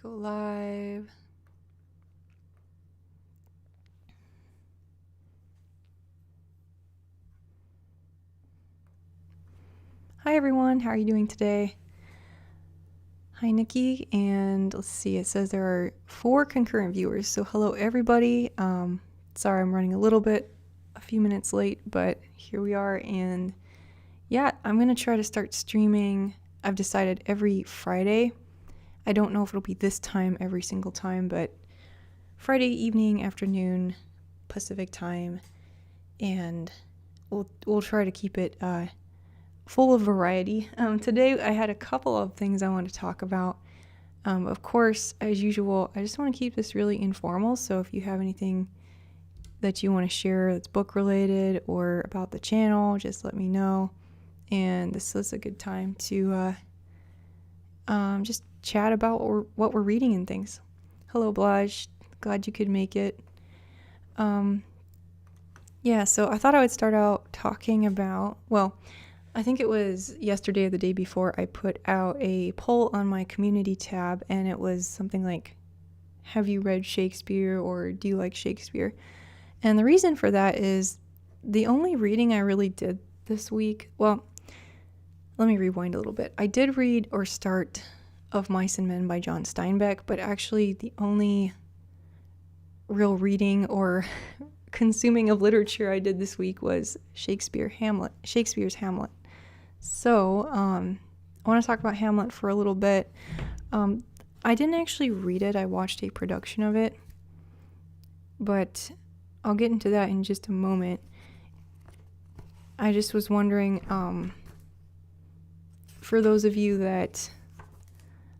Go live. Hi everyone, how are you doing today? Hi Nikki, and let's see, it says there are 4 concurrent viewers, so hello everybody. Sorry I'm running a few minutes late, but here we are, and yeah, I'm gonna try to start streaming. I've decided every Friday. I don't know if it'll be this time every single time, but Friday evening, afternoon, Pacific time, and we'll try to keep it full of variety. Today I had a couple of things I want to talk about. Of course, as usual, I just want to keep this really informal, so if you have anything that you want to share that's book related or about the channel, just let me know. And this is a good time to just chat about what we're reading and things. Hello Blaj, glad you could make it. Yeah, so I thought I would start out talking about, well, I think it was yesterday or the day before, I put out a poll on my community tab, and it was something like, have you read Shakespeare, or do you like Shakespeare? And the reason for that is the only reading I really did this week, well, let me rewind a little bit. I did read or start Of Mice and Men by John Steinbeck, but actually the only real reading or consuming of literature I did this week was Shakespeare's Hamlet. So, I want to talk about Hamlet for a little bit. I didn't actually read it. I watched a production of it, but I'll get into that in just a moment. I just was wondering, for those of you that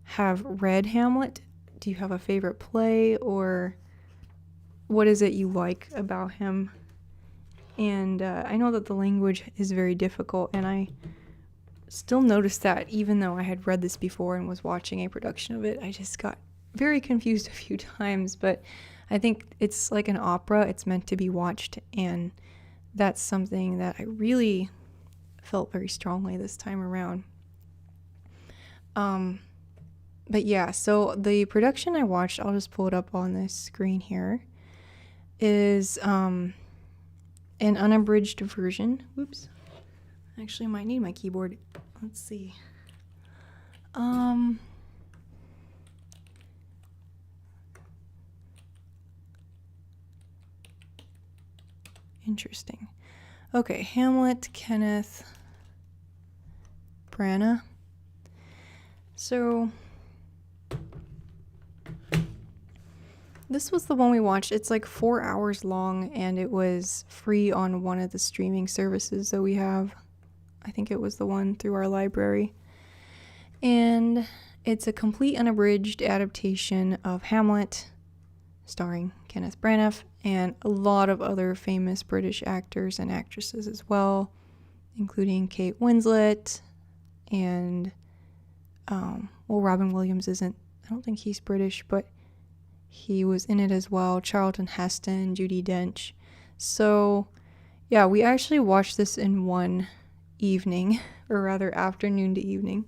have read Hamlet, do you have a favorite play, or what is it you like about him? And I know that the language is very difficult, and I still noticed that even though I had read this before and was watching a production of it, I just got very confused a few times. But I think it's like an opera. It's meant to be watched, and that's something that I really felt very strongly this time around. But yeah, so the production I watched, I'll just pull it up on this screen here, is an unabridged version. Oops. Actually, I might need my keyboard. Let's see. Interesting. Okay, Hamlet, Kenneth Branagh. So this was the one we watched. It's like 4 hours long, and it was free on one of the streaming services that we have. I think it was the one through our library. And it's a complete unabridged adaptation of Hamlet, starring Kenneth Branagh and a lot of other famous British actors and actresses as well, including Kate Winslet and, Robin Williams isn't, I don't think he's British, but he was in it as well. Charlton Heston, Judi Dench. So, yeah, we actually watched this in one evening, or rather afternoon to evening,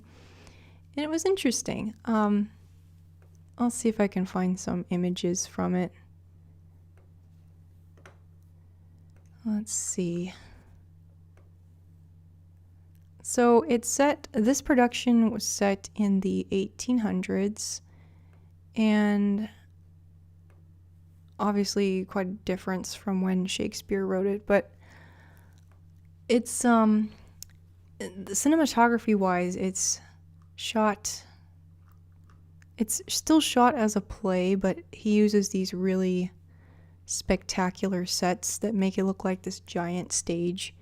and it was interesting. I'll see if I can find some images from it. Let's see. So this production was set in the 1800s, and obviously quite a difference from when Shakespeare wrote it, but it's cinematography wise, it's still shot as a play, but he uses these really spectacular sets that make it look like this giant stage.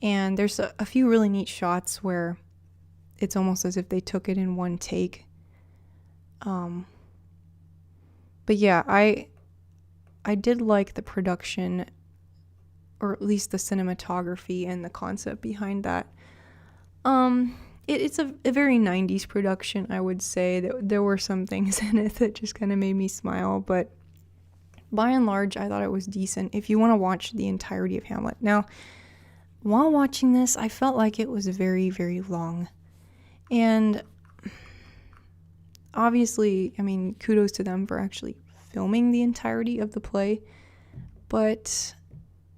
And there's a few really neat shots where it's almost as if they took it in one take. But yeah, I did like the production, or at least the cinematography and the concept behind that. It's a very 90s production, I would say. There were some things in it that just kind of made me smile, but by and large, I thought it was decent if you want to watch the entirety of Hamlet. Now, while watching this, I felt like it was very, very long. And obviously, I mean, kudos to them for actually filming the entirety of the play, but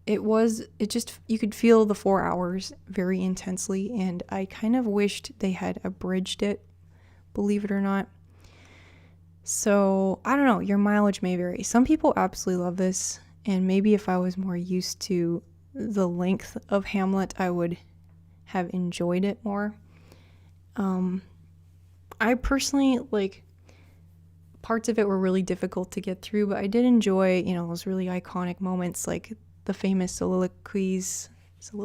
you could feel the 4 hours very intensely, and I kind of wished they had abridged it, believe it or not. So, I don't know, your mileage may vary. Some people absolutely love this, and maybe if I was more used to the length of Hamlet, I would have enjoyed it more. I personally, parts of it were really difficult to get through, but I did enjoy, those really iconic moments, like the famous soliloquies? I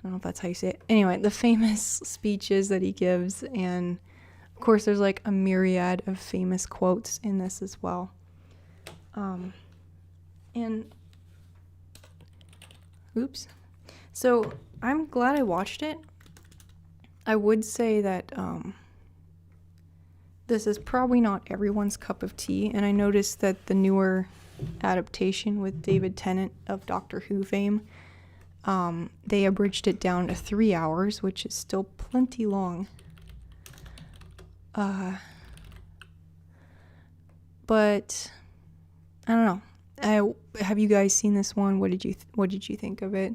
don't know if that's how you say it. Anyway, the famous speeches that he gives, and of course there's a myriad of famous quotes in this as well. So I'm glad I watched it. I would say that this is probably not everyone's cup of tea, and I noticed that the newer adaptation with David Tennant of Doctor Who fame, they abridged it down to 3 hours, which is still plenty long. But I don't know. Have you guys seen this one? What did you think of it?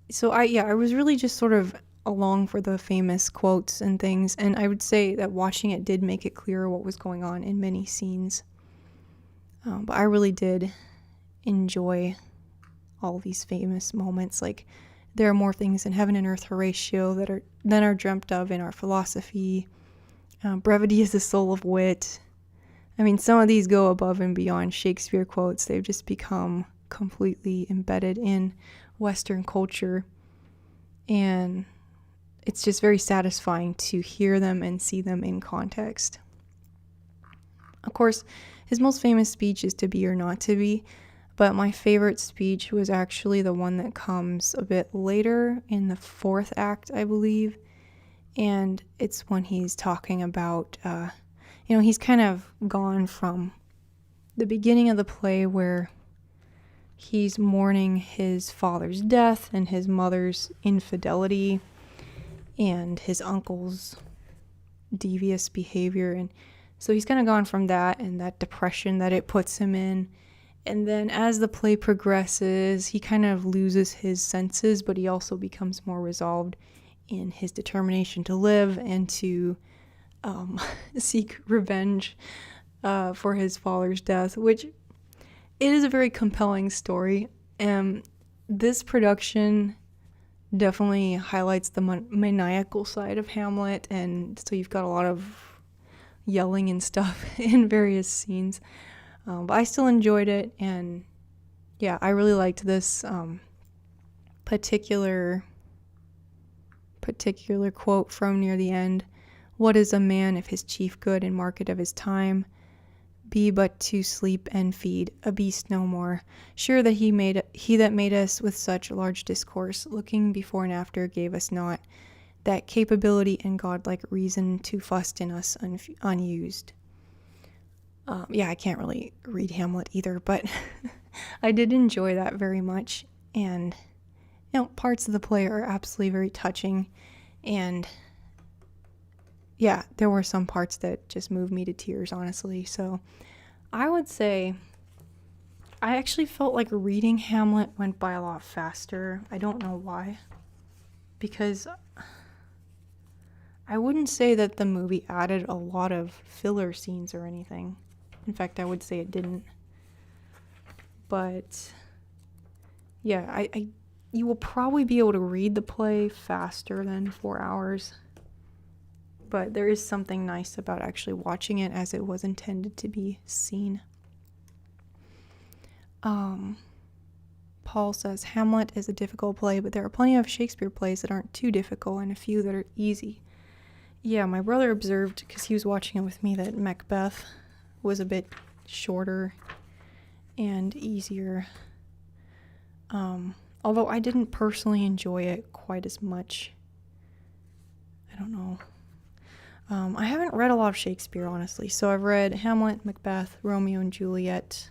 So I was really just sort of along for the famous quotes and things, and I would say that watching it did make it clear what was going on in many scenes. But I really did enjoy all these famous moments. There are more things in heaven and earth, Horatio, than are dreamt of in our philosophy. Brevity is the soul of wit. I mean, some of these go above and beyond Shakespeare quotes. They've just become completely embedded in Western culture, and it's just very satisfying to hear them and see them in context. Of course, his most famous speech is To Be or Not to Be, but my favorite speech was actually the one that comes a bit later in the 4th act, I believe, and it's when he's talking about, he's kind of gone from the beginning of the play where he's mourning his father's death and his mother's infidelity and his uncle's devious behavior, and so he's kind of gone from that and that depression that it puts him in, and then as the play progresses, he kind of loses his senses, but he also becomes more resolved in his determination to live and to seek revenge for his father's death, which it is a very compelling story. This production definitely highlights the maniacal side of Hamlet, and so you've got a lot of yelling and stuff in various scenes. But I still enjoyed it, and yeah, I really liked this particular quote from near the end. What is a man if his chief good and market of his time be but to sleep and feed, a beast no more? Sure that he that made us with such large discourse, looking before and after, gave us not that capability and godlike reason to fuss in us unused. I can't really read Hamlet either, but I did enjoy that very much, and parts of the play are absolutely very touching, and yeah, there were some parts that just moved me to tears, honestly. So I would say I actually felt like reading Hamlet went by a lot faster. I don't know why, because I wouldn't say that the movie added a lot of filler scenes or anything. In fact, I would say it didn't. But yeah, you will probably be able to read the play faster than 4 hours. But there is something nice about actually watching it as it was intended to be seen. Paul says, Hamlet is a difficult play, but there are plenty of Shakespeare plays that aren't too difficult and a few that are easy. Yeah, my brother observed, because he was watching it with me, that Macbeth was a bit shorter and easier. Although I didn't personally enjoy it quite as much. I don't know. I haven't read a lot of Shakespeare, honestly. So I've read Hamlet, Macbeth, Romeo and Juliet.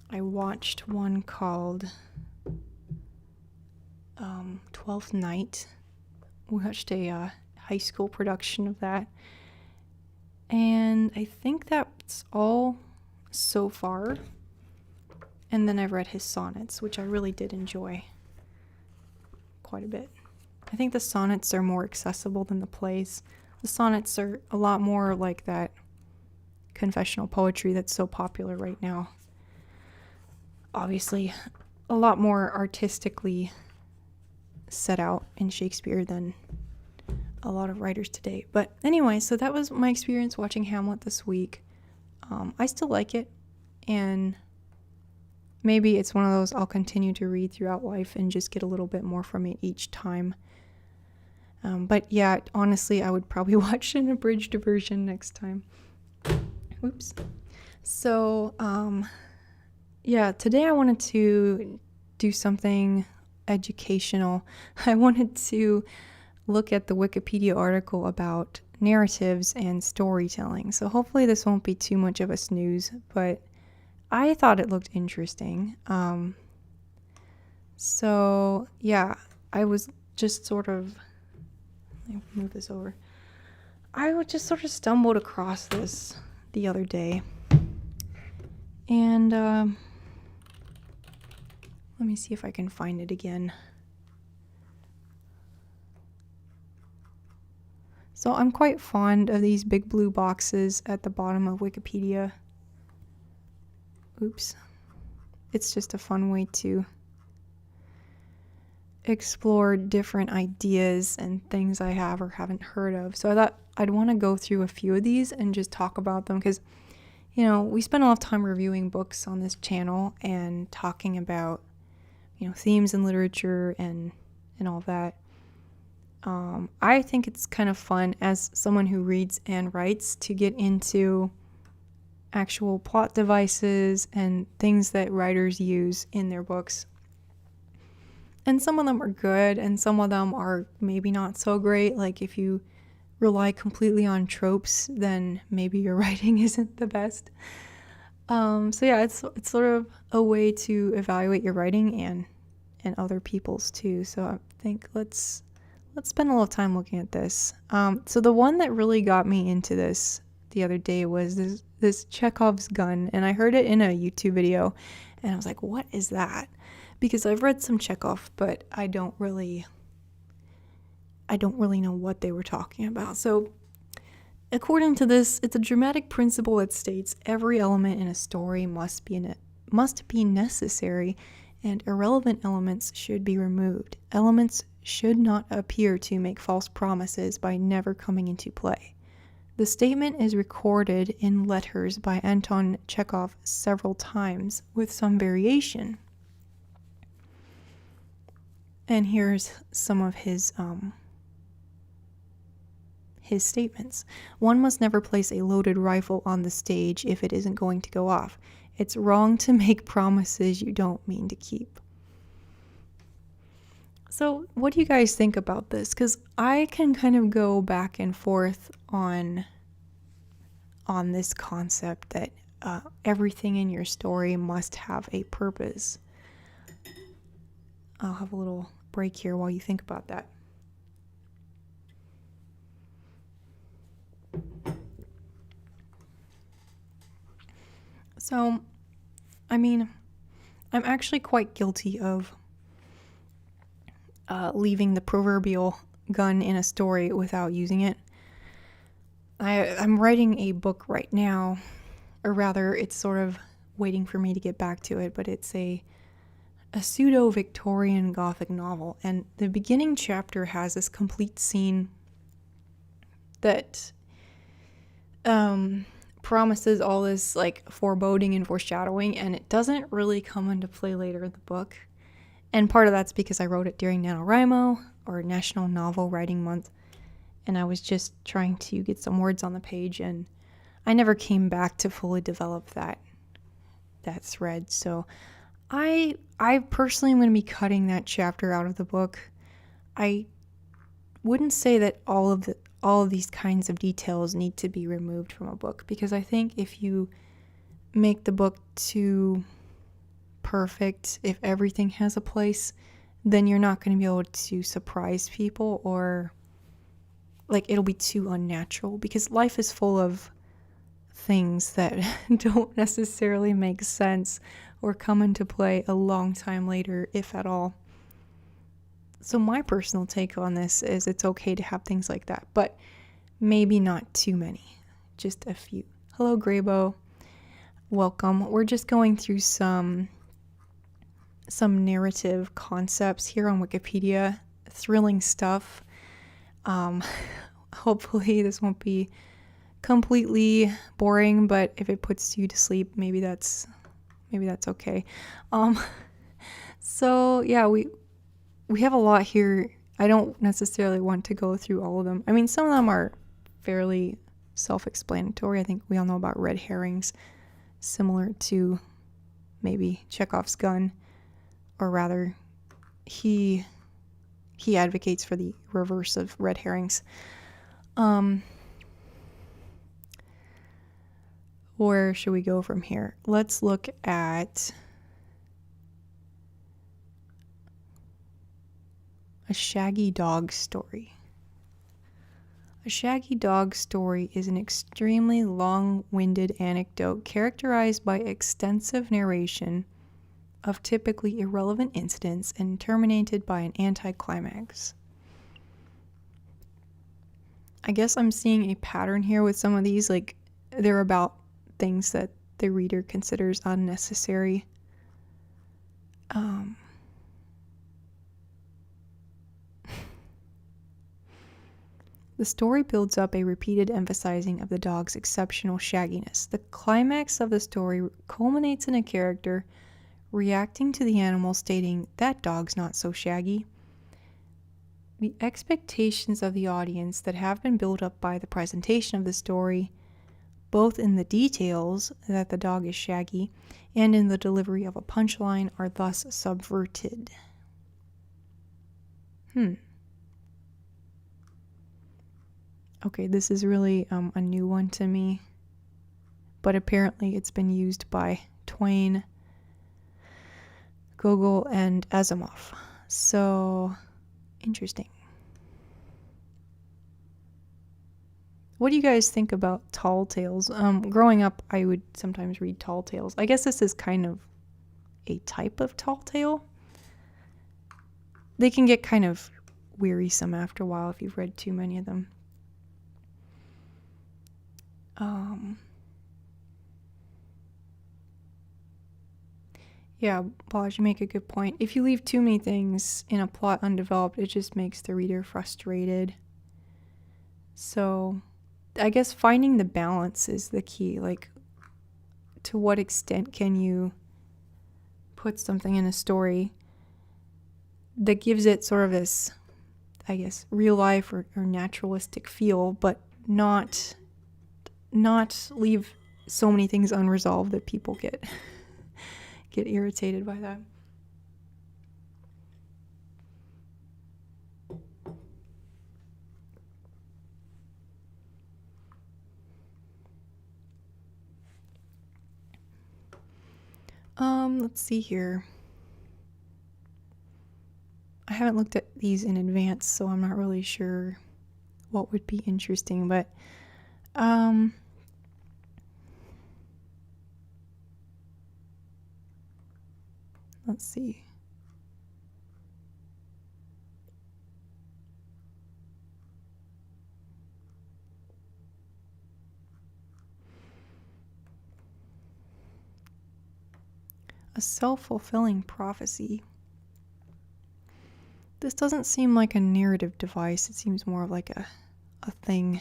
I watched one called Twelfth Night. We watched a high school production of that. And I think that's all so far. And then I've read his sonnets, which I really did enjoy quite a bit. I think the sonnets are more accessible than the plays. The sonnets are a lot more like that confessional poetry that's so popular right now. Obviously, a lot more artistically set out in Shakespeare than a lot of writers today. But anyway, so that was my experience watching Hamlet this week. I still like it, and maybe it's one of those I'll continue to read throughout life and just get a little bit more from it each time. But yeah, honestly, I would probably watch an abridged version next time. Oops. So, yeah, today I wanted to do something educational. I wanted to look at the Wikipedia article about narratives and storytelling. So hopefully this won't be too much of a snooze, but I thought it looked interesting. So yeah, I was just sort of, let me move this over. I would just sort of stumbled across this the other day. And let me see if I can find it again. So I'm quite fond of these big blue boxes at the bottom of Wikipedia. Oops. It's just a fun way to explore different ideas and things I have or haven't heard of. So I thought I'd want to go through a few of these and just talk about them because, you know, we spend a lot of time reviewing books on this channel and talking about, you know, themes in literature and all that. I think it's kind of fun as someone who reads and writes to get into actual plot devices and things that writers use in their books. And some of them are good and some of them are maybe not so great. Like if you rely completely on tropes, then maybe your writing isn't the best. So yeah, it's sort of a way to evaluate your writing and other people's too. So I think let's spend a little time looking at this. So the one that really got me into this the other day was this Chekhov's gun, and I heard it in a YouTube video, and I was like, what is that? Because I've read some Chekhov, but I don't really know what they were talking about. So according to this, it's a dramatic principle that states every element in a story must be necessary, and irrelevant elements should be removed. Elements should not appear to make false promises by never coming into play. The statement is recorded in letters by Anton Chekhov several times, with some variation. And here's some of his statements. One must never place a loaded rifle on the stage if it isn't going to go off. It's wrong to make promises you don't mean to keep. So what do you guys think about this? Because I can kind of go back and forth on this concept that everything in your story must have a purpose. I'll have a little break here while you think about that. So, I mean, I'm actually quite guilty of leaving the proverbial gun in a story without using it. I'm writing a book right now, or rather, it's sort of waiting for me to get back to it, but it's a pseudo-Victorian Gothic novel, and the beginning chapter has this complete scene that promises all this like foreboding and foreshadowing, and it doesn't really come into play later in the book. And part of that's because I wrote it during NaNoWriMo, or National Novel Writing Month, and I was just trying to get some words on the page, and I never came back to fully develop that thread. So I personally am going to be cutting that chapter out of the book. I wouldn't say that all of these kinds of details need to be removed from a book, because I think if you make the book too perfect, if everything has a place, then you're not going to be able to surprise people or like it'll be too unnatural, because life is full of things that don't necessarily make sense or come into play a long time later, if at all. So my personal take on this is it's okay to have things like that, but maybe not too many, just a few. Hello, Graybo. Welcome. We're just going through some narrative concepts here on Wikipedia. Thrilling stuff. Hopefully this won't be completely boring, but if it puts you to sleep, maybe that's okay. So yeah, we have a lot here. I don't necessarily want to go through all of them. I mean, some of them are fairly self-explanatory. I think we all know about red herrings, similar to maybe Chekhov's gun, or rather, he advocates for the reverse of red herrings. Where should we go from here? Let's look at a shaggy dog story. A shaggy dog story is an extremely long-winded anecdote characterized by extensive narration of typically irrelevant incidents and terminated by an anticlimax. I guess I'm seeing a pattern here with some of these, like they're about things that the reader considers unnecessary. The story builds up a repeated emphasizing of the dog's exceptional shagginess. The climax of the story culminates in a character reacting to the animal stating, "That dog's not so shaggy." The expectations of the audience that have been built up by the presentation of the story, both in the details that the dog is shaggy and in the delivery of a punchline, are thus subverted. Okay, this is really a new one to me, but apparently it's been used by Twain, Gogol, and Asimov. So, interesting. What do you guys think about tall tales? Growing up, I would sometimes read tall tales. I guess this is kind of a type of tall tale. They can get kind of wearisome after a while if you've read too many of them. Yeah, Baj, you make a good point. If you leave too many things in a plot undeveloped, it just makes the reader frustrated. So, I guess finding the balance is the key. Like, to what extent can you put something in a story that gives it sort of this, I guess, real life or naturalistic feel, but not leave so many things unresolved that people get irritated by that. Let's see here. I haven't looked at these in advance, so I'm not really sure what would be interesting, but let's see. A self-fulfilling prophecy. This doesn't seem like a narrative device. It seems more of like a thing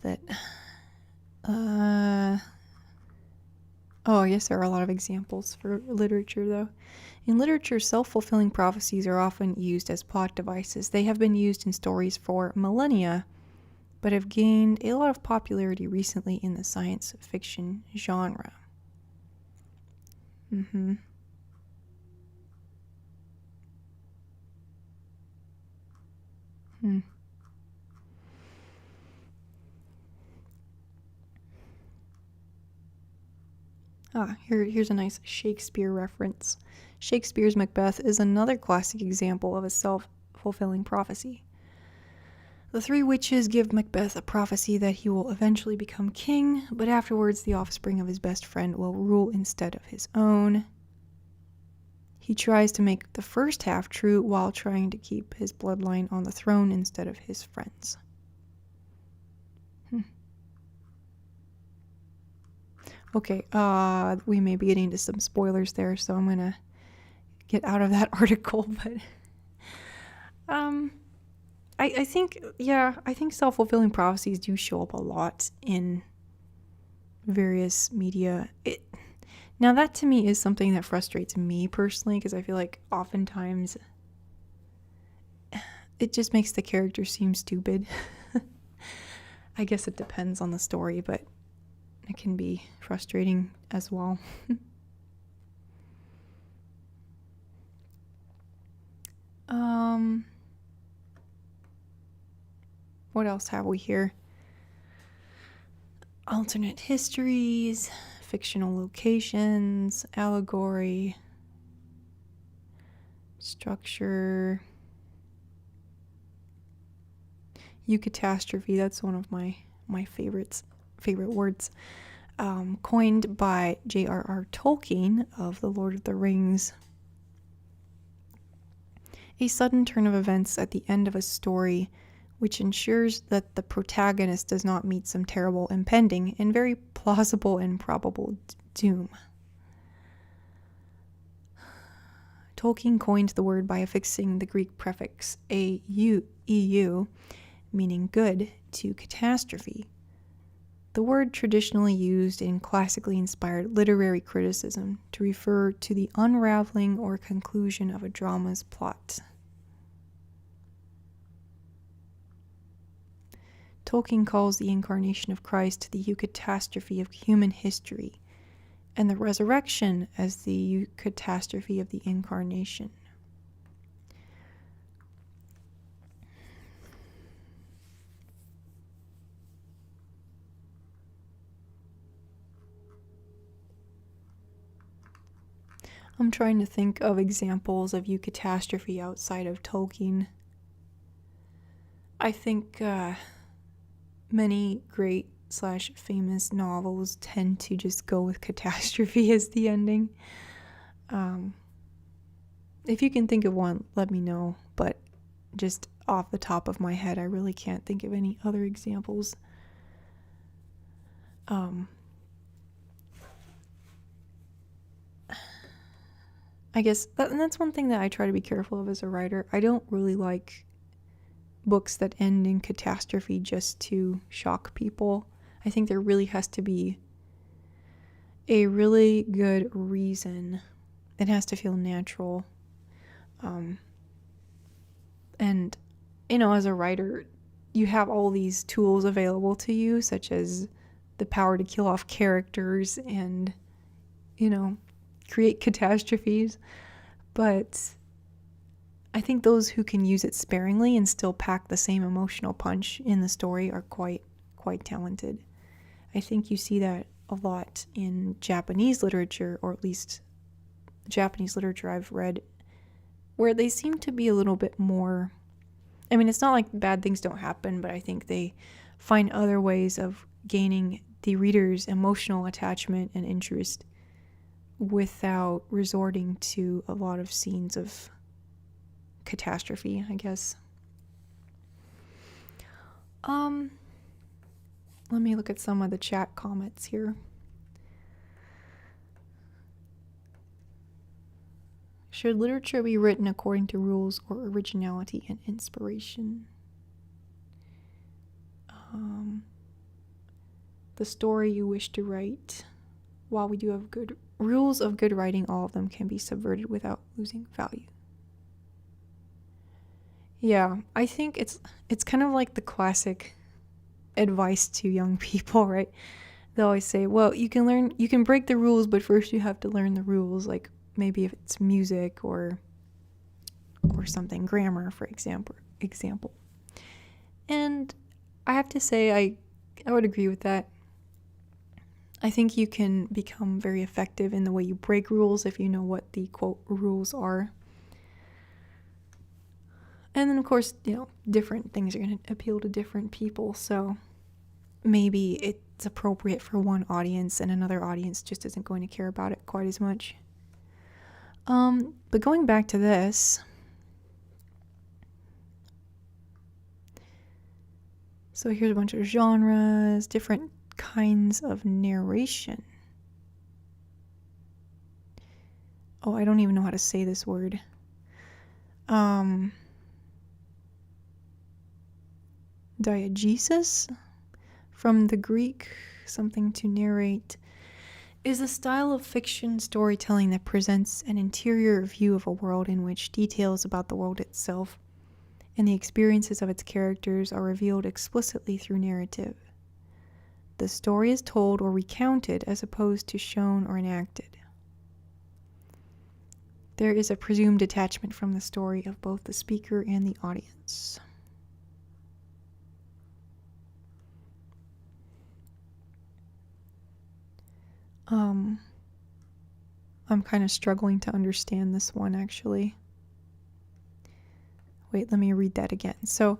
that I guess there are a lot of examples for literature, though. In literature, self-fulfilling prophecies are often used as plot devices. They have been used in stories for millennia, but have gained a lot of popularity recently in the science fiction genre. Here's a nice Shakespeare reference. Shakespeare's Macbeth is another classic example of a self-fulfilling prophecy. The three witches give Macbeth a prophecy that he will eventually become king, but afterwards the offspring of his best friend will rule instead of his own. He tries to make the first half true while trying to keep his bloodline on the throne instead of his friends. Okay, we may be getting into some spoilers there, so I'm gonna get out of that article, but I think self-fulfilling prophecies do show up a lot in various media. Now that to me is something that frustrates me personally, because I feel like oftentimes it just makes the character seem stupid. I guess it depends on the story, but it can be frustrating as well. What else have we here? Alternate histories, fictional locations, allegory, structure, Catastrophe. That's one of my favorite words. Coined by J.R.R. Tolkien of The Lord of the Rings. A sudden turn of events at the end of a story which ensures that the protagonist does not meet some terrible impending and very plausible and probable doom. Tolkien coined the word by affixing the Greek prefix eu, meaning good, to catastrophe. The word traditionally used in classically inspired literary criticism to refer to the unraveling or conclusion of a drama's plot. Tolkien calls the incarnation of Christ the eucatastrophe of human history, and the resurrection as the eucatastrophe of the incarnation. I'm trying to think of examples of eucatastrophe outside of Tolkien. I think many great / famous novels tend to just go with catastrophe as the ending. If you can think of one, let me know, but just off the top of my head, I really can't think of any other examples. I guess that's one thing that I try to be careful of as a writer. I don't really like books that end in catastrophe just to shock people. I think there really has to be a really good reason. It has to feel natural. And, as a writer, you have all these tools available to you, such as the power to kill off characters and, create catastrophes. But I think those who can use it sparingly and still pack the same emotional punch in the story are quite talented. I think you see that a lot in Japanese literature, or at least Japanese literature I've read, where they seem to be a little bit more... I mean, it's not like bad things don't happen, but I think they find other ways of gaining the reader's emotional attachment and interest without resorting to a lot of scenes of catastrophe, I guess. Let me look at some of the chat comments here. Should literature be written according to rules or originality and inspiration? The story you wish to write. While we do have good rules of good writing, all of them can be subverted without losing value. Yeah, I think it's kind of like the classic advice to young people, right? They always say, well, you can break the rules, but first you have to learn the rules, like maybe if it's music or something, grammar, for example. And I have to say I would agree with that. I think you can become very effective in the way you break rules if you know what the quote rules are. And then, of course, different things are going to appeal to different people. So maybe it's appropriate for one audience and another audience just isn't going to care about it quite as much. But going back to this, so here's a bunch of genres, different kinds of narration. Oh, I don't even know how to say this word. Diegesis, from the Greek, something to narrate, is a style of fiction storytelling that presents an interior view of a world in which details about the world itself and the experiences of its characters are revealed explicitly through narrative. The story is told or recounted as opposed to shown or enacted. There is a presumed detachment from the story of both the speaker and the audience. I'm kind of struggling to understand this one, actually. Wait, let me read that again. So,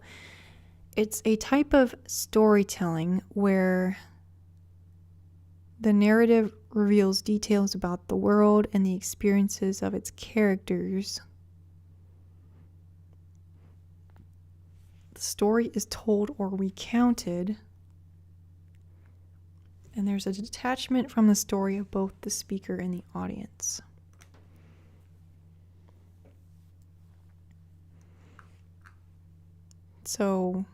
it's a type of storytelling where the narrative reveals details about the world and the experiences of its characters. The story is told or recounted, and there's a detachment from the story of both the speaker and the audience. So,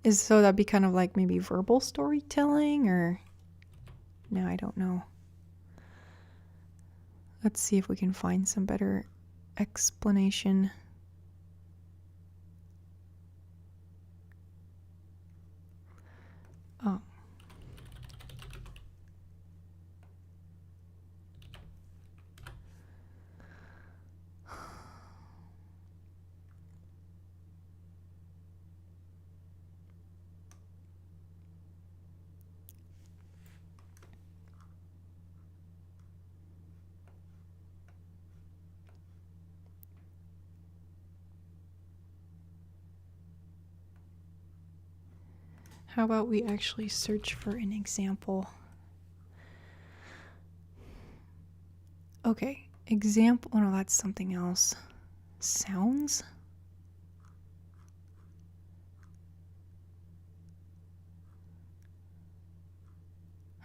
so that'd be kind of like maybe verbal storytelling, or no, I don't know. Let's see if we can find some better explanation. Oh. How about we actually search for an example? Okay, example. Oh no, that's something else. Sounds?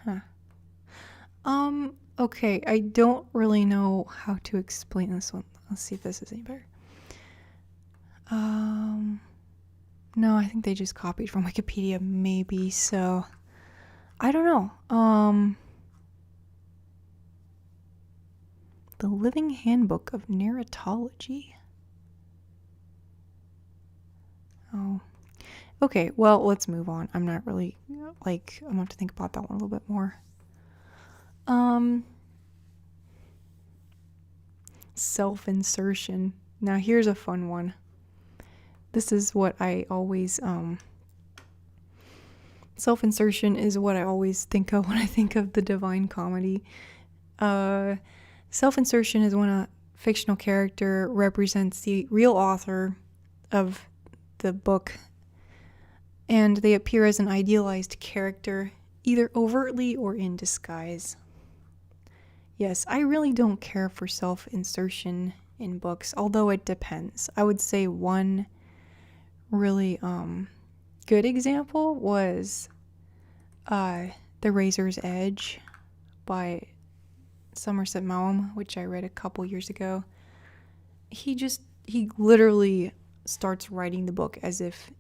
Huh. Okay, I don't really know how to explain this one. Let's see if this is any better. No, I think they just copied from Wikipedia, maybe, so I don't know. The Living Handbook of Narratology. Oh. Okay, well, let's move on. I'm not really, I'm gonna have to think about that one a little bit more. Self-insertion. Now, here's a fun one. This is what I always, self-insertion is what I always think of when I think of the Divine Comedy. Self-insertion is when a fictional character represents the real author of the book, and they appear as an idealized character, either overtly or in disguise. Yes, I really don't care for self-insertion in books, although it depends. I would say one really good example was The Razor's Edge by Somerset Maugham, which I read a couple years ago. He literally starts writing the book as if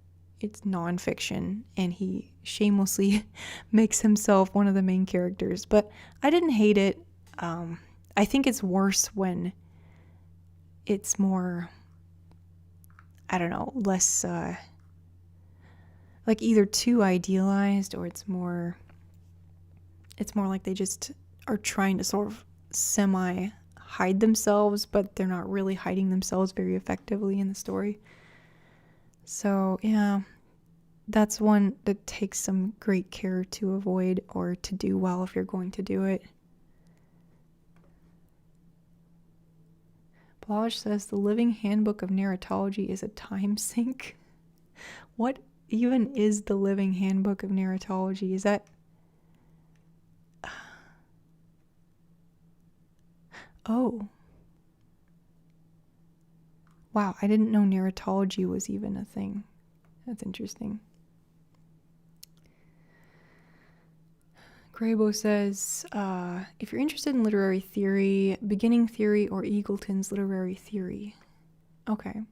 it's nonfiction, and he shamelessly makes himself one of the main characters. But I didn't hate it. I think it's worse when it's more, I don't know, less like either too idealized, or it's more like they just are trying to sort of semi hide themselves, but they're not really hiding themselves very effectively in the story. So yeah, that's one that takes some great care to avoid or to do well if you're going to do it. Blaj says the Living Handbook of Narratology is a time sink. What even is the Living Handbook of Narratology? Is that... Oh. Wow, I didn't know narratology was even a thing. That's interesting. Graybo says, if you're interested in literary theory, beginning theory or Eagleton's literary theory. Okay.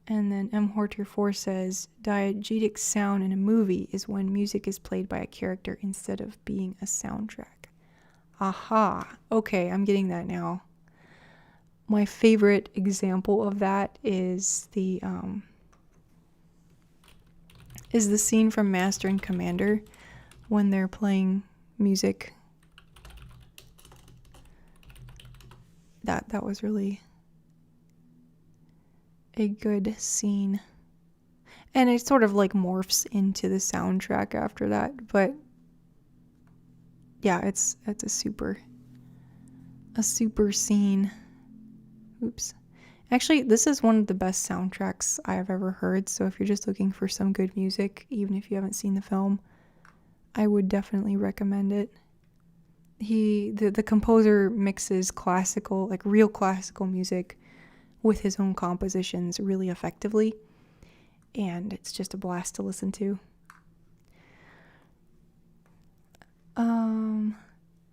And then M. Hortier 4 says, diegetic sound in a movie is when music is played by a character instead of being a soundtrack. Aha. Okay, I'm getting that now. My favorite example of that is the scene from Master and Commander when they're playing music. That was really a good scene. And it sort of like morphs into the soundtrack after that, but yeah, it's a super scene. Oops. Actually, this is one of the best soundtracks I have ever heard, so if you're just looking for some good music, even if you haven't seen the film, I would definitely recommend it. The composer mixes classical, like real classical music with his own compositions really effectively, and it's just a blast to listen to.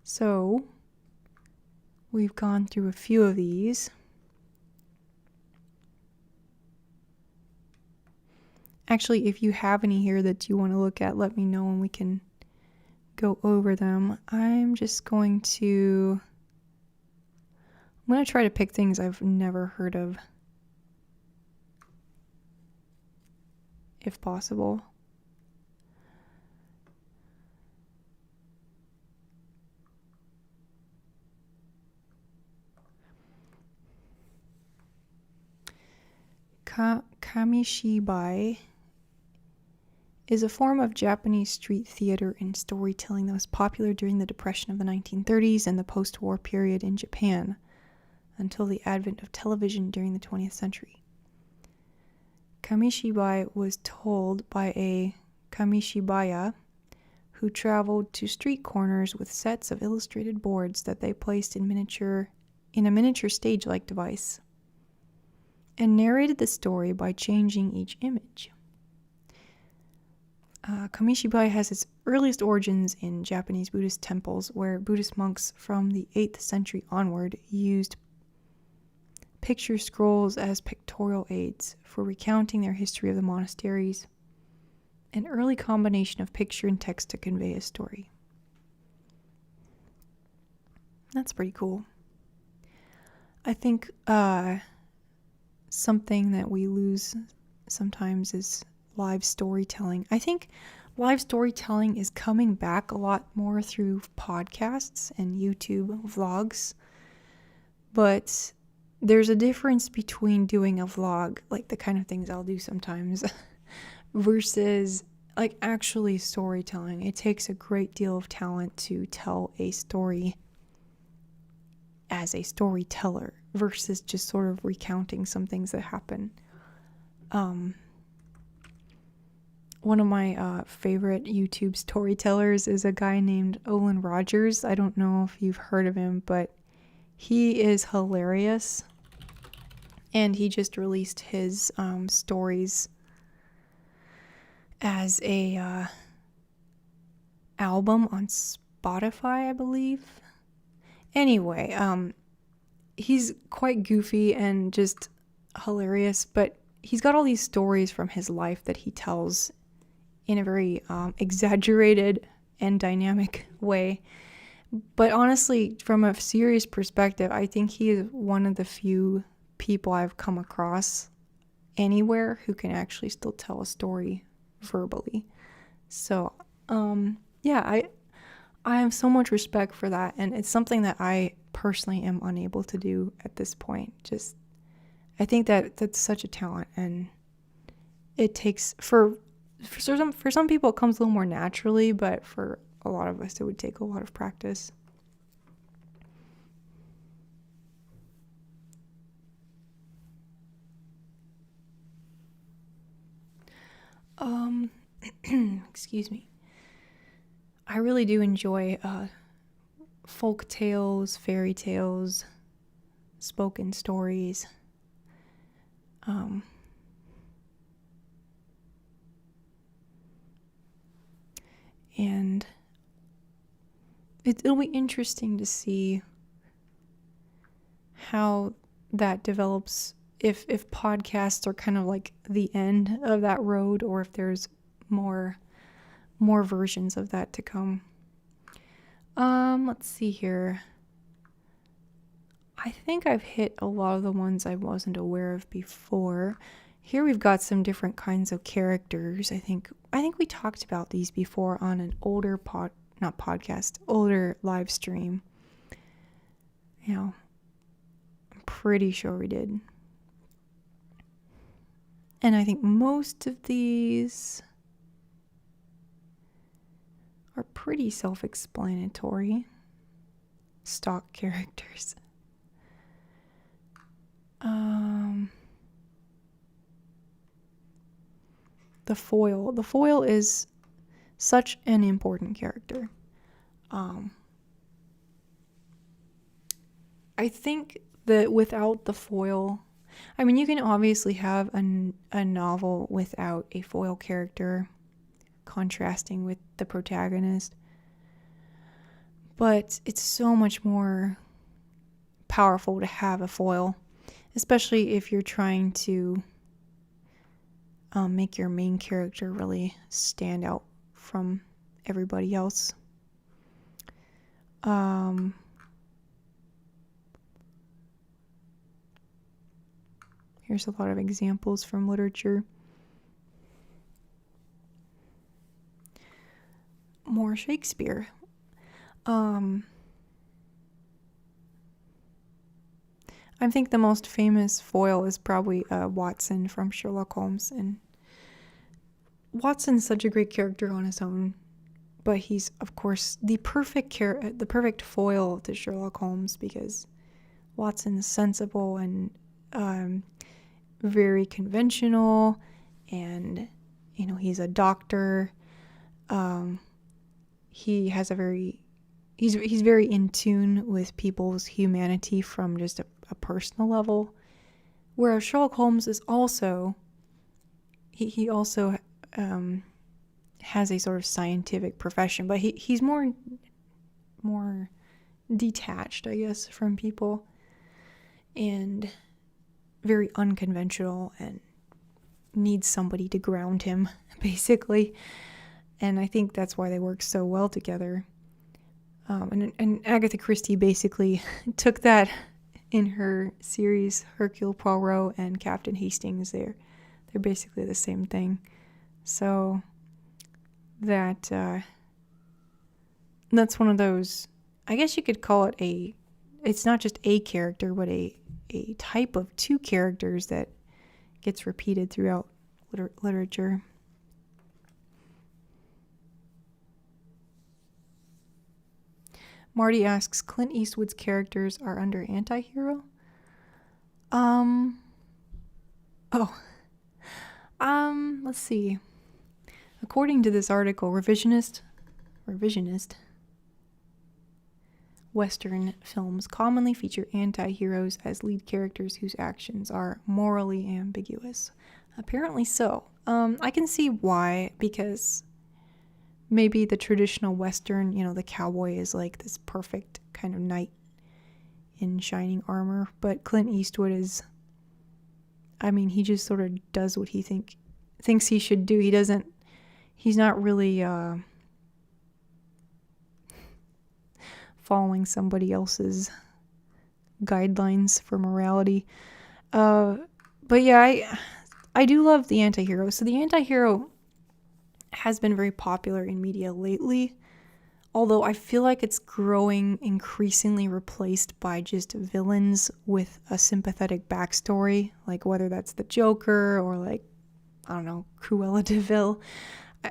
So we've gone through a few of these. Actually, if you have any here that you want to look at, let me know and we can go over them. I'm going to try to pick things I've never heard of, if possible. Kamishibai is a form of Japanese street theater and storytelling that was popular during the Depression of the 1930s and the post-war period in Japan, until the advent of television during the 20th century. Kamishibai was told by a kamishibaya who traveled to street corners with sets of illustrated boards that they placed in a miniature stage-like device, and narrated the story by changing each image. Kamishibai has its earliest origins in Japanese Buddhist temples, where Buddhist monks from the 8th century onward used picture scrolls as pictorial aids for recounting their history of the monasteries, an early combination of picture and text to convey a story. That's pretty cool. I think something that we lose sometimes is live storytelling. I think live storytelling is coming back a lot more through podcasts and YouTube vlogs, but there's a difference between doing a vlog, like the kind of things I'll do sometimes, versus like actually storytelling. It takes a great deal of talent to tell a story as a storyteller versus just sort of recounting some things that happen. One of my favorite YouTube storytellers is a guy named Olin Rogers. I don't know if you've heard of him, but he is hilarious. And he just released his stories as a album on Spotify, I believe. Anyway, he's quite goofy and just hilarious, but he's got all these stories from his life that he tells in a very exaggerated and dynamic way. But honestly, from a serious perspective, I think he is one of the few people I've come across anywhere who can actually still tell a story verbally. So, yeah, I have so much respect for that, and it's something that I personally am unable to do at this point. Just, I think that's such a talent, and it takes for some people it comes a little more naturally, but for a lot of us it would take a lot of practice. excuse me. I really do enjoy folk tales, fairy tales, spoken stories. And it'll be interesting to see how that develops, if podcasts are kind of like the end of that road, or if there's more versions of that to come. Let's see here. I think I've hit a lot of the ones I wasn't aware of before. Here we've got some different kinds of characters. I think we talked about these before on an older older live stream. I'm pretty sure we did. And I think most of these are pretty self-explanatory. Stock characters. The foil. The foil is such an important character. I think that without the foil, I mean, you can obviously have a novel without a foil character contrasting with the protagonist, but it's so much more powerful to have a foil, especially if you're trying to make your main character really stand out from everybody else. Here's a lot of examples from literature. More Shakespeare. I think the most famous foil is probably Watson from Sherlock Holmes, and Watson's such a great character on his own, but he's of course the perfect foil to Sherlock Holmes, because Watson's sensible and very conventional, and he's a doctor. He has he's very in tune with people's humanity from just a personal level, whereas Sherlock Holmes is also he also has a sort of scientific profession, but he's more detached, I guess, from people, and very unconventional, and needs somebody to ground him, basically. And I think that's why they work so well together. And Agatha Christie basically took that in her series Hercule Poirot and Captain Hastings. They're basically the same thing. So that's one of those, I guess you could call it it's not just a character, but a type of two characters that gets repeated throughout literature. Marty asks, Clint Eastwood's characters are under Antihero? Let's see. According to this article, revisionist Western films commonly feature anti-heroes as lead characters whose actions are morally ambiguous. Apparently so. I can see why, because maybe the traditional Western, the cowboy is like this perfect kind of knight in shining armor, but Clint Eastwood is, he just sort of does what he thinks he should do. He's not really following somebody else's guidelines for morality. But yeah, I do love the anti-hero. So the anti-hero has been very popular in media lately, although I feel like it's growing increasingly replaced by just villains with a sympathetic backstory, like whether that's the Joker or Cruella de Vil.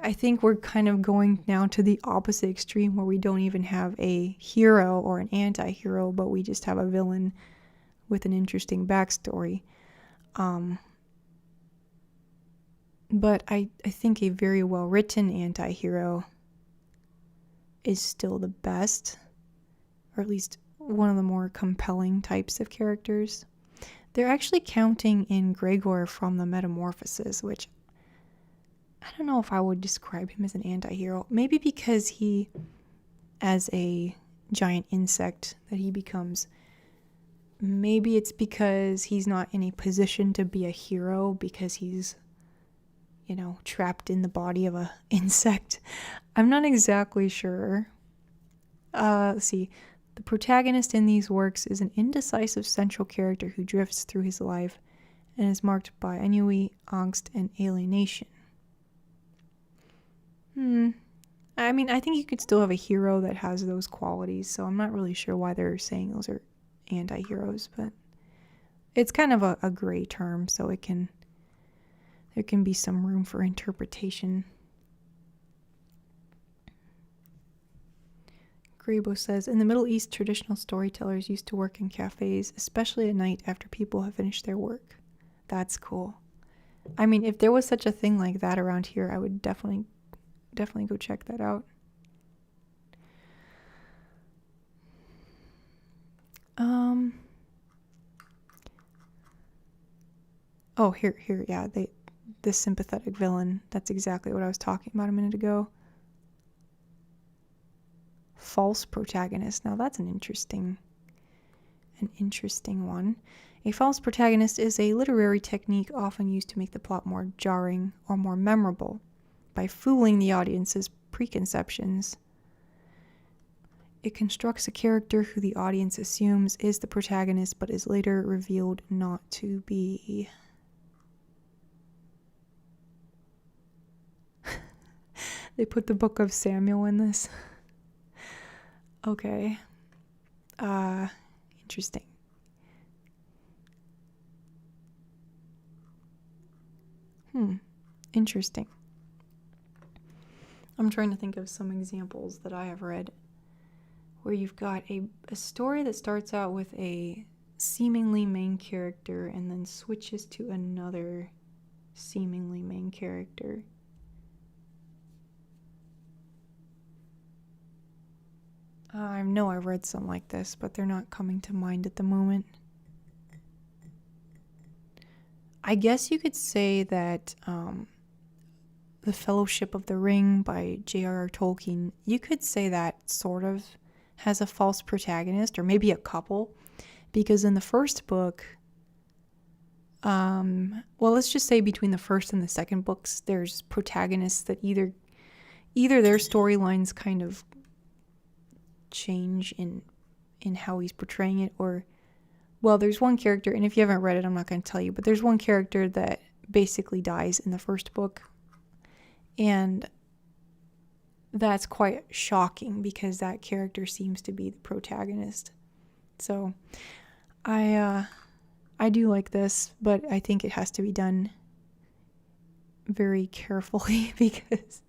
I think we're kind of going now to the opposite extreme, where we don't even have a hero or an anti-hero, but we just have a villain with an interesting backstory. But I think a very well written anti-hero is still the best, or at least one of the more compelling types of characters. They're actually counting in Gregor from the Metamorphoses, which I don't know if I would describe him as an anti-hero. Maybe because he, as a giant insect that he becomes, maybe it's because he's not in a position to be a hero because he's, trapped in the body of an insect. I'm not exactly sure. Let's see. The protagonist in these works is an indecisive central character who drifts through his life and is marked by ennui, angst, and alienation. I mean, I think you could still have a hero that has those qualities, so I'm not really sure why they're saying those are anti-heroes, but it's kind of a gray term, so there can be some room for interpretation. Grabo says, in the Middle East, traditional storytellers used to work in cafes, especially at night after people have finished their work. That's cool. I mean, if there was such a thing like that around here, I would definitely go check that out. Oh, here, yeah, the sympathetic villain. That's exactly what I was talking about a minute ago. False protagonist. Now that's an interesting one. A false protagonist is a literary technique often used to make the plot more jarring or more memorable by fooling the audience's preconceptions. It constructs a character who the audience assumes is the protagonist but is later revealed not to be. They put the Book of Samuel in this. Okay. Interesting. Interesting. I'm trying to think of some examples that I have read where you've got a story that starts out with a seemingly main character and then switches to another seemingly main character. I know I've read some like this, but they're not coming to mind at the moment. I guess you could say that The Fellowship of the Ring by J.R.R. Tolkien, you could say that sort of has a false protagonist, or maybe a couple, because in the first book, well, let's just say between the first and the second books, there's protagonists that either their storylines kind of change in how he's portraying it, or, well, there's one character, and if you haven't read it, I'm not going to tell you, but there's one character that basically dies in the first book, and that's quite shocking because that character seems to be the protagonist. So I do like this, but I think it has to be done very carefully because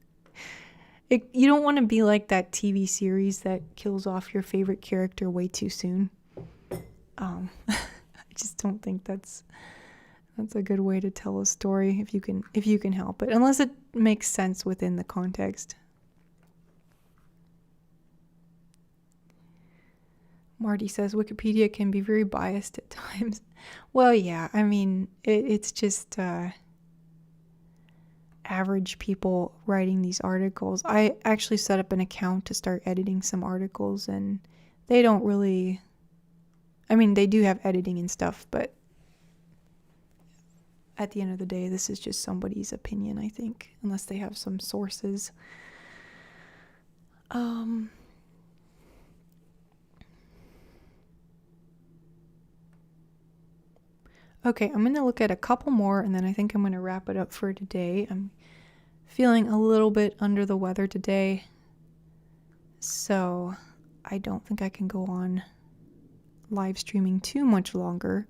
you don't want to be like that TV series that kills off your favorite character way too soon. I just don't think that's a good way to tell a story if you can help it, unless it makes sense within the context. Marty says Wikipedia can be very biased at times. Well, yeah, I mean, it's just average people writing these articles. I actually set up an account to start editing some articles, and they don't really, I mean, they do have editing and stuff, but at the end of the day, this is just somebody's opinion, I think, unless they have some sources. Okay, I'm going to look at a couple more, and then I think I'm going to wrap it up for today. I'm feeling a little bit under the weather today, so I don't think I can go on live streaming too much longer.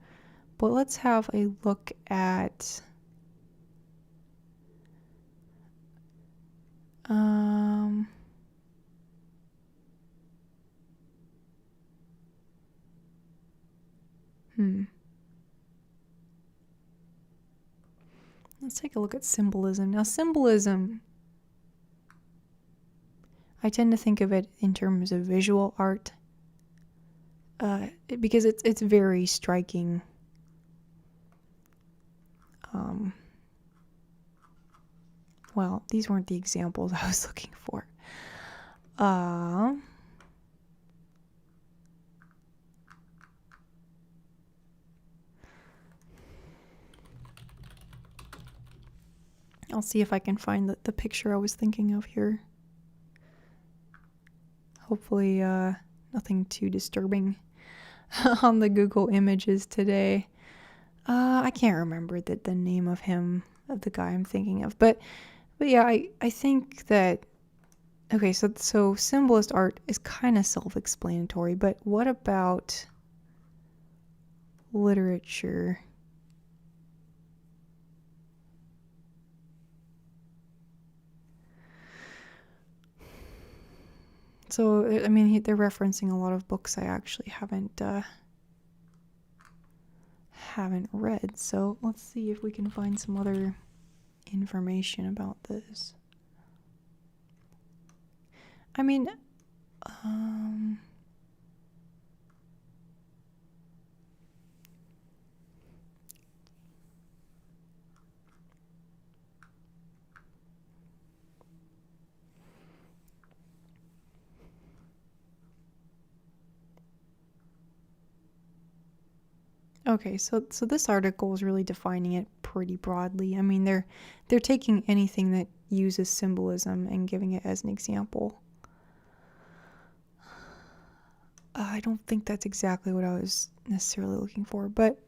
But let's have a look at Let's take a look at symbolism. Now, symbolism, I tend to think of it in terms of visual art, because it's very striking. Well, these weren't the examples I was looking for. I'll see if I can find the picture I was thinking of here. Hopefully, nothing too disturbing on the Google images today. I can't remember the name of him, of the guy I'm thinking of. But yeah, I think that, okay, so symbolist art is kind of self-explanatory, but what about literature? So, I mean, they're referencing a lot of books I actually haven't read. So let's see if we can find some other information about this. I mean, okay, so this article is really defining it pretty broadly. I mean, they're taking anything that uses symbolism and giving it as an example. I don't think that's exactly what I was necessarily looking for, but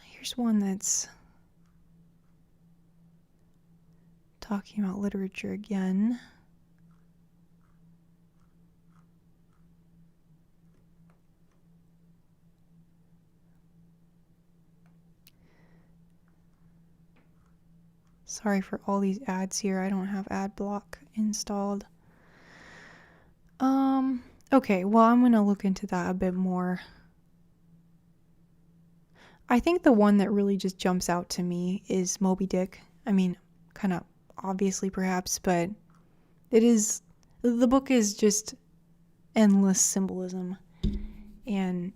here's one that's talking about literature again. Sorry for all these ads here. I don't have ad block installed. Okay, well, I'm going to look into that a bit more. I think the one that really just jumps out to me is Moby Dick. I mean, kind of obviously perhaps, but the book is just endless symbolism. And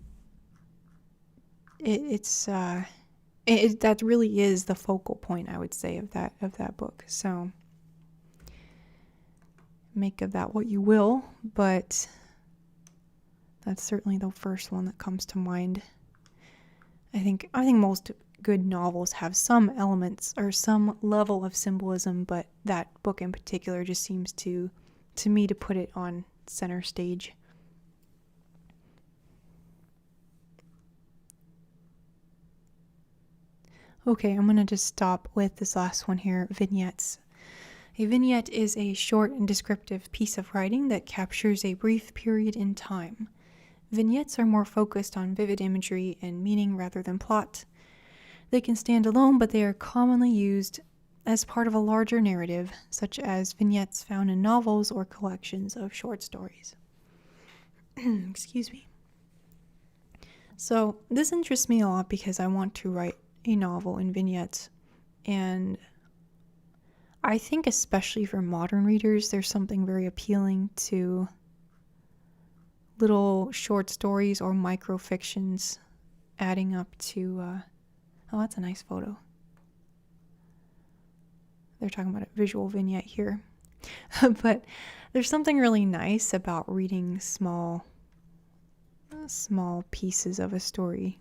that really is the focal point, I would say, of that book. So make of that what you will, but that's certainly the first one that comes to mind. I think most good novels have some elements or some level of symbolism, but that book in particular just seems to me to put it on center stage. Okay, I'm going to just stop with this last one here, vignettes. A vignette is a short and descriptive piece of writing that captures a brief period in time. Vignettes are more focused on vivid imagery and meaning rather than plot. They can stand alone, but they are commonly used as part of a larger narrative, such as vignettes found in novels or collections of short stories. Excuse me. So this interests me a lot because I want to write a novel in vignettes, and I think especially for modern readers, there's something very appealing to little short stories or microfictions adding up to, oh, that's a nice photo. They're talking about a visual vignette here. But there's something really nice about reading small pieces of a story.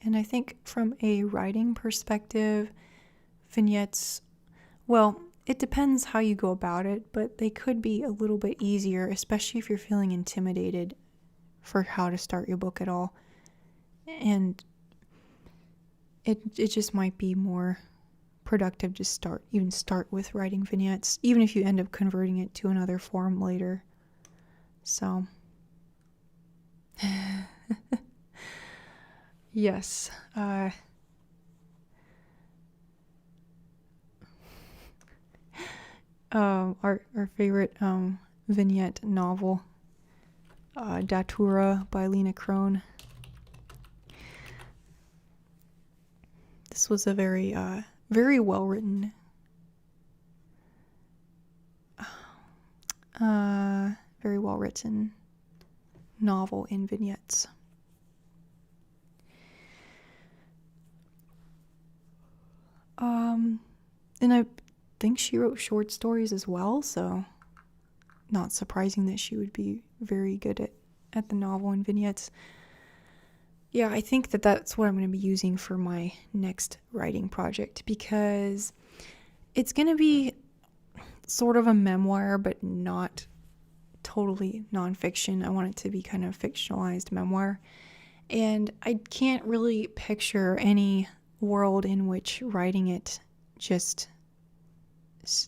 And I think from a writing perspective, vignettes, well, it depends how you go about it, but they could be a little bit easier, especially if you're feeling intimidated for how to start your book at all. And it just might be more productive to start with writing vignettes, even if you end up converting it to another form later. So, yes. Our favorite vignette novel, Datura by Lena Crone. This was a very well written, very well written novel in vignettes. And I think she wrote short stories as well, so not surprising that she would be very good at the novel and vignettes. Yeah, I think that's what I'm going to be using for my next writing project, because it's going to be sort of a memoir, but not totally nonfiction. I want it to be kind of fictionalized memoir. And I can't really picture any world in which writing it just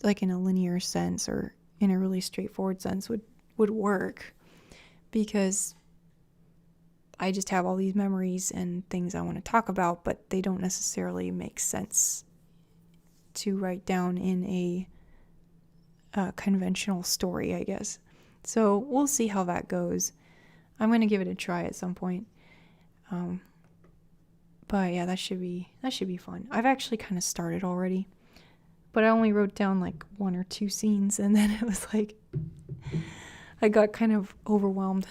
like in a linear sense or in a really straightforward sense would work, because I just have all these memories and things I want to talk about, but they don't necessarily make sense to write down in a conventional story, I guess. So we'll see how that goes. I'm going to give it a try at some point. But yeah, that should be fun. I've actually kind of started already, but I only wrote down like 1 or 2 scenes, and then it was like I got kind of overwhelmed.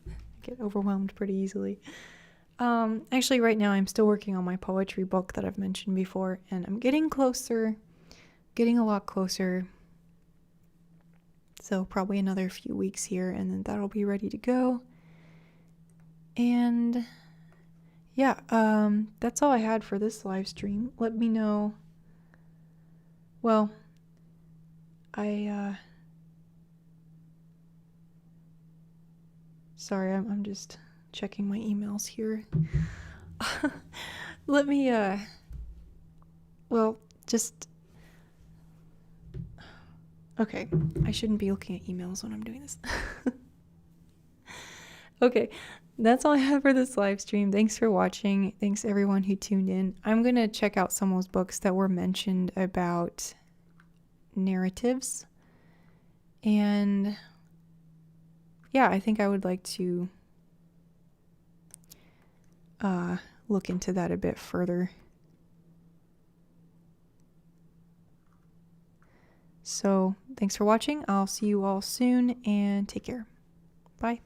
I get overwhelmed pretty easily. Actually, right now I'm still working on my poetry book that I've mentioned before, and I'm getting a lot closer. So probably another few weeks here, and then that'll be ready to go. And yeah, that's all I had for this live stream. Let me know. Well, sorry, I'm just checking my emails here. Let me, okay, I shouldn't be looking at emails when I'm doing this. Okay, that's all I have for this live stream. Thanks for watching. Thanks everyone who tuned in. I'm going to check out some of those books that were mentioned about narratives. And yeah, I think I would like to look into that a bit further. So thanks for watching. I'll see you all soon, and take care. Bye.